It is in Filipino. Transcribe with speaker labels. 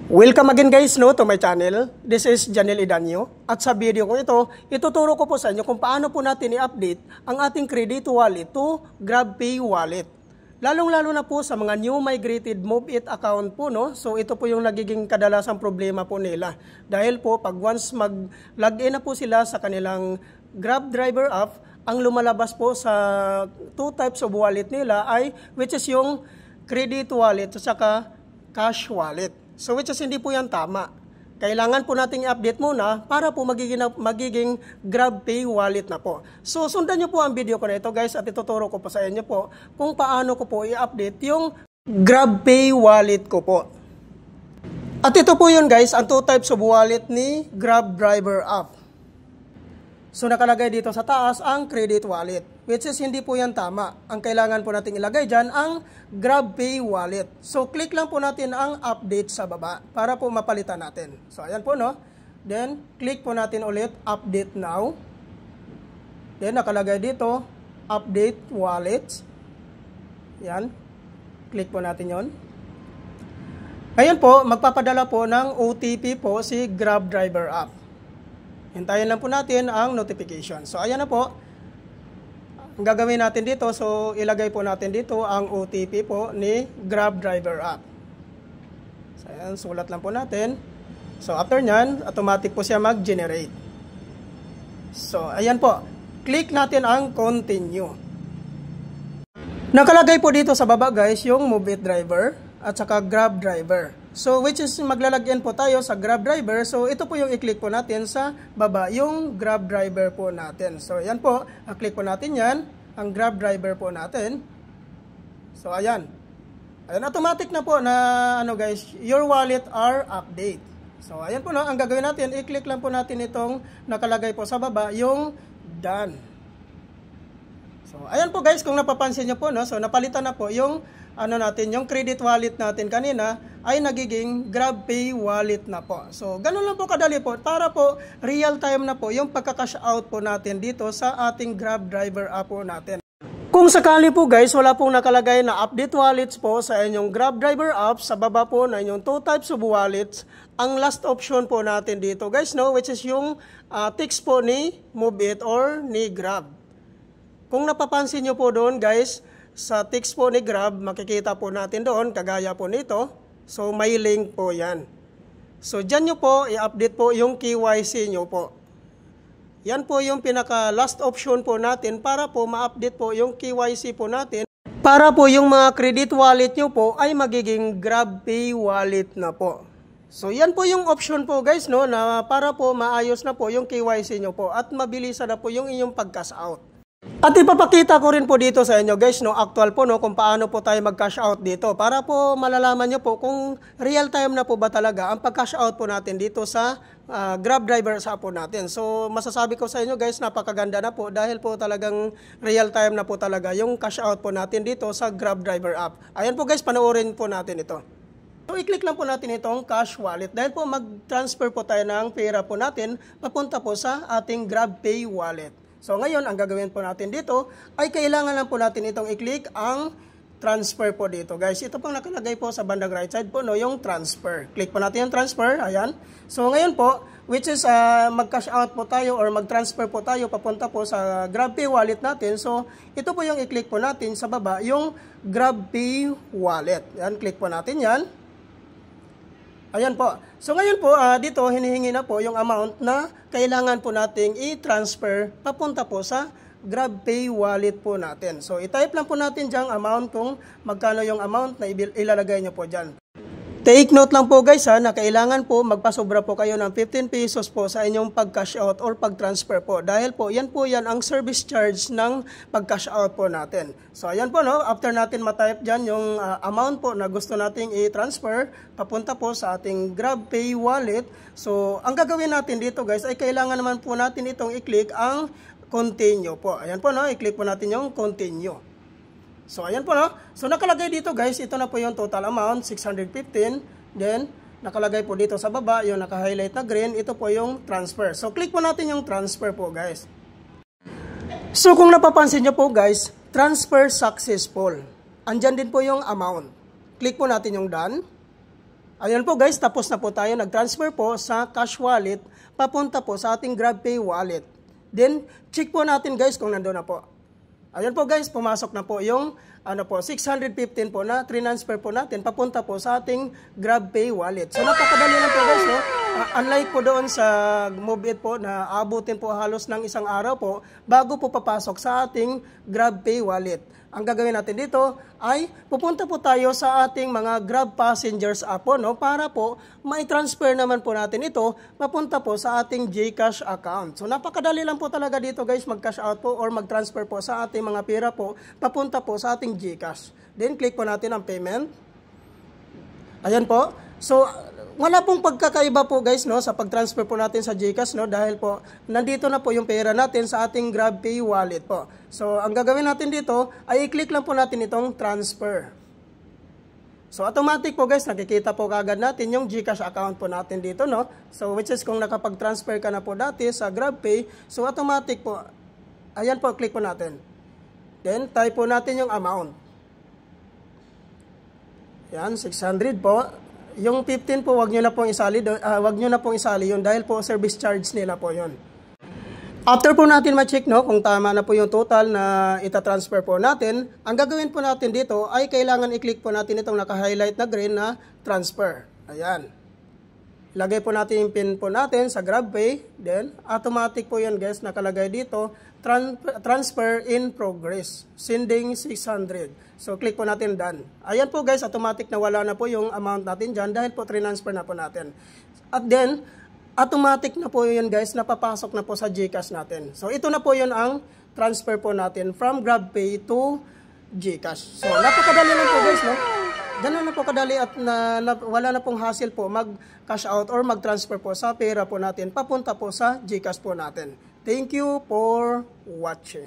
Speaker 1: Welcome again guys to my channel. This is Janel Idanyo. At sa video ko ito, ituturo ko po sa inyo kung paano po natin i-update ang ating credit wallet to GrabPay wallet. Lalong-lalo na po sa mga new migrated MoveIt account po, no? So ito po yung nagiging kadalasang problema po nila. Dahil po pag once mag-login na po sila sa kanilang Grab driver app, ang lumalabas po sa two types of wallet nila ay which is yung credit wallet at saka cash wallet. So which is hindi po yan tama. Kailangan po nating i-update muna para po magiging GrabPay wallet na po. So sundan nyo po ang video ko na ito guys at ituturo ko po sa inyo po kung paano ko po i-update yung GrabPay wallet ko po. At ito po yun guys, ang two types of wallet ni Grab driver app. So nakalagay dito sa taas ang credit wallet, which is hindi po yan tama. Ang kailangan po natin ilagay dyan ang GrabPay wallet. So click lang po natin ang update sa baba para po mapalitan natin. So ayan po no. Then click po natin ulit update now. Then nakalagay dito update wallets. Yan. Click po natin yon. Ngayon po magpapadala po ng OTP po si Grab driver app. Hintayin lang po natin ang notification. So, ayan na po. Ang gagawin natin dito, so ilagay po natin dito ang OTP po ni Grab driver app. So, ayan, sulat lang po natin. So, after nyan, automatic po siya mag-generate. So, ayan po. Click natin ang continue. Nakalagay po dito sa baba guys, yung MoveIt driver at saka Grab driver. So, which is maglalagyan po tayo sa Grab driver. So, ito po yung i-click po natin sa baba, yung Grab driver po natin. So, ayan po. I-click po natin yan, ang Grab driver po natin. So, ayan. Ayan, automatic na po na, ano guys, your wallet are update. So, ayan po no, ang gagawin natin, i-click lang po natin itong nakalagay po sa baba, yung done. So, ayan po guys, kung napapansin nyo po, no, so napalitan na po yung natin, yung credit wallet natin kanina ay nagiging GrabPay wallet na po. So, ganun lang po kadali po para po real time na po yung pagka-cash out po natin dito sa ating Grab driver app po natin. Kung sakali po guys, wala pong nakalagay na update wallets po sa inyong Grab driver app, sa baba po na inyong two types of wallets, ang last option po natin dito guys, no, which is yung text po ni MoveIt or ni Grab. Kung napapansin nyo po doon guys, sa text po ni Grab, makikita po natin doon, kagaya po nito. So, may link po yan. So, dyan nyo po, i-update po yung KYC nyo po. Yan po yung pinaka-last option po natin para po ma-update po yung KYC po natin. Para po yung mga credit wallet nyo po ay magiging GrabPay wallet na po. So, yan po yung option po guys, no, na para po maayos na po yung KYC nyo po at mabilisan na po yung inyong pag-cash out. At ipapakita ko rin po dito sa inyo guys, no, actual po no, kung paano po tayo mag-cash out dito para po malalaman nyo po kung real time na po ba talaga ang pag-cash out po natin dito sa Grab driver sa app po natin. So masasabi ko sa inyo guys, napakaganda na po dahil po talagang real time na po talaga yung cash out po natin dito sa Grab driver app. Ayan po guys, panoorin po natin ito. So i-click lang po natin itong cash wallet dahil po mag-transfer po tayo ng pera po natin papunta po sa ating GrabPay wallet. So ngayon, ang gagawin po natin dito ay kailangan lang po natin itong i-click ang transfer po dito. Guys, ito pong nakalagay po sa bandang right side po, no, yung transfer. Click po natin yung transfer, ayan. So ngayon po, which is mag-cash out po tayo or mag-transfer po tayo papunta po sa GrabPay wallet natin. So ito po yung i-click po natin sa baba, yung GrabPay wallet. Ayan, click po natin yan. Ayan po. So ngayon po, dito hinihingi na po yung amount na kailangan po nating i-transfer papunta po sa GrabPay wallet po natin. So i-type lang po natin dyan amount kung magkano yung amount na ilalagay nyo po dyan. Take note lang po guys na kailangan po magpasobra po kayo ng 15 pesos po sa inyong pag-cash out or pag-transfer po. Dahil po yan ang service charge ng pag-cash out po natin. So ayan po no, after natin ma-type dyan yung amount po na gusto nating i-transfer papunta po sa ating GrabPay wallet. So ang gagawin natin dito guys ay kailangan naman po natin itong i-click ang continue po. Ayan po no, i-click po natin yung continue. So, ayan po no. So, nakalagay dito guys, ito na po yung total amount, 615. Then, nakalagay po dito sa baba, yung naka-highlight na green, ito po yung transfer. So, click po natin yung transfer po guys. So, kung napapansin nyo po guys, transfer successful. Andyan din po yung amount. Click po natin yung done. Ayan po guys, tapos na po tayo. Nag-transfer po sa cash wallet, papunta po sa ating GrabPay wallet. Then, check po natin guys kung nandoon na po. Ayan po guys, pumasok na po yung 615 po na transfer po natin, papunta po sa ating GrabPay wallet. So napakadali lang po guys, no? Unlike po doon sa MoveIt po na abutin po halos ng isang araw po bago po papasok sa ating GrabPay wallet. Ang gagawin natin dito ay pupunta po tayo sa ating mga Grab Passengers app po, no, para po mai-transfer naman po natin ito papunta po sa ating GCash account. So napakadali lang po talaga dito guys, mag-cash out po or mag-transfer po sa ating mga pera po papunta po sa ating GCash. Then click po natin ang payment. Ayan po. So wala pong pagkakaiba po guys, no, sa pag-transfer po natin sa GCash, no, dahil po nandito na po yung pera natin sa ating GrabPay wallet po. So ang gagawin natin dito ay i-click lang po natin itong transfer. So automatic po guys, nakikita po kagad natin yung GCash account po natin dito, no. So which is kung nakapag-transfer ka na po dati sa GrabPay, so automatic po, ayan po, click po natin. Then type po natin yung amount. Yan, 600 po. Yung 15 po, wag nyo na pong isali, yun dahil po service charge nila po yun. After po natin ma-check, no, kung tama na po yung total na ita-transfer po natin, ang gagawin po natin dito ay kailangan i-click po natin itong naka-highlight na green na transfer. Ayan. Lagay po natin yung pin po natin sa GrabPay. Then, automatic po yun guys, nakalagay dito, transfer in progress, sending 600. So, click po natin done. Ayan po guys, automatic na wala na po yung amount natin dyan dahil po transfer na po natin. At then, automatic na po yun guys, napapasok na po sa GCash natin. So, ito na po yun ang transfer po natin from GrabPay to GCash. So, napakadali lang po guys, no? Ganun na po kadali at wala na pong hassle po mag-cash out or mag-transfer po sa pera po natin papunta po sa GCash po natin. Thank you for watching.